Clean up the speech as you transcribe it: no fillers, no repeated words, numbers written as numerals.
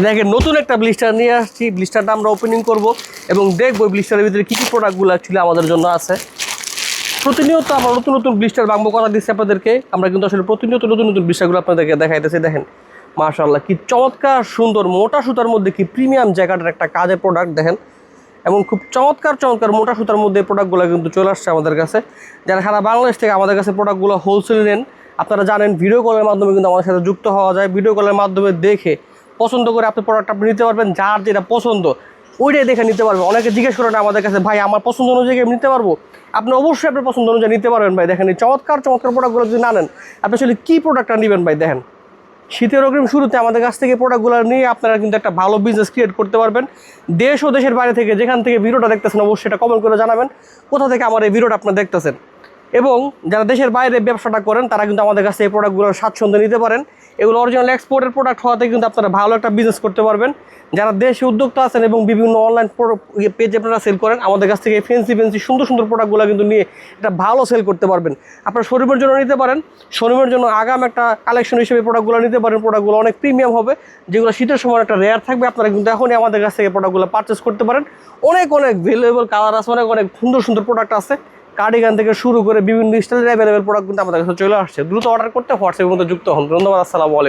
দেখেন নতুন একটা ব্লিস্টার নিয়ে আসছি। ব্লিস্টারটা আমরা ওপেনিং করব এবং দেখবো ব্লিস্টারের ভিতরে কী কী প্রোডাক্টগুলো অ্যাকচুয়ালি আমাদের জন্য আছে। প্রতিনিয়ত আমরা নতুন নতুন ব্লিস্টার ভাঙবো কথা দিচ্ছি আপনাদেরকে। আমরা কিন্তু আসলে প্রতিনিয়ত নতুন নতুন ব্লিস্টারগুলো আপনাদেরকে দেখাইতেছি। দেখেন মাশাআল্লাহ কি চমৎকার সুন্দর মোটা সুতার মধ্যে কি প্রিমিয়াম জায়গাটার একটা কাজের প্রোডাক্ট দেখেন, এবং খুব চমৎকার চমৎকার মোটা সুতার মধ্যে প্রোডাক্টগুলো কিন্তু চলে আসছে আমাদের কাছে। যারা সারা বাংলাদেশ থেকে আমাদের কাছে প্রোডাক্টগুলো হোলসেল নেন, আপনারা জানেন ভিডিও কলের মাধ্যমে কিন্তু আমাদের সাথে যুক্ত হওয়া যায়। ভিডিও কলের মাধ্যমে দেখে পছন্দ করে আপনি প্রোডাক্ট আপনি নিতে পারবেন। যার যেটা পছন্দ ওইটাই দেখে নিতে পারবেন। অনেকে জিজ্ঞেস করেন আমাদের কাছে, ভাই আমার পছন্দ অনুযায়ী আমি নিতে পারবো? আপনি অবশ্যই আপনার পছন্দ অনুযায়ী নিতে পারবেন ভাই। দেখেন এই চমৎকার চমৎকার প্রোডাক্টগুলো যদি না নেন, আপনি আসলে কী প্রোডাক্টটা নেবেন ভাই? দেখেন শীতের অগ্রিম শুরুতে আমাদের কাছ থেকে প্রোডাক্টগুলো নিয়ে আপনারা কিন্তু একটা ভালো বিজনেস ক্রিয়েট করতে পারবেন। দেশ ও দেশের বাইরে থেকে যেখান থেকে ভিডিওটা দেখতেছেন অবশ্যই এটা কমেন্ট করে জানাবেন কোথা থেকে আমার এই ভিডিওটা আপনারা দেখতেছেন। এবং যারা দেশের বাইরে ব্যবসাটা করেন তারা কিন্তু আমাদের কাছে এই প্রোডাক্টগুলো স্বাচ্ছন্দ্যে নিতে পারেন। এগুলো অরিজিনাল এক্সপোর্টের প্রোডাক্ট হওয়াতে কিন্তু আপনারা ভালো একটা বিজনেস করতে পারবেন। যারা দেশে উদ্যোক্তা আছেন এবং বিভিন্ন অনলাইন পেজে আপনারা সেল করেন, আমাদের কাছ থেকে ফ্যান্সি সুন্দর সুন্দর প্রোডাক্টগুলো কিন্তু নিয়ে এটা ভালো সেল করতে পারবেন। আপনার শোরুমের জন্য নিতে পারেন, শোরুমের জন্য আগাম একটা কালেকশন হিসেবে প্রোডাক্টগুলো নিতে পারেন। প্রোডাক্টগুলো অনেক প্রিমিয়াম হবে, যেগুলো শীতের সময় একটা রেয়ার থাকবে। আপনারা কিন্তু এখনই আমাদের কাছ থেকে প্রোডাক্টগুলো পারচেস করতে পারেন। অনেক অনেক ভ্যালুয়েবল কালার আছে, অনেক অনেক সুন্দর সুন্দর প্রোডাক্ট আছে। কার্ডিগান থেকে শুরু করে বিভিন্ন স্টাইলের অ্যাভেলেবেল প্রোডাক্ট কিন্তু আমাদের কাছে চলে আসছে। দ্রুত অর্ডার করতে হোয়াটসঅ্যাপের মধ্যে যুক্ত হন। ধন্যবাদ। আসসালামু আলাইকুম।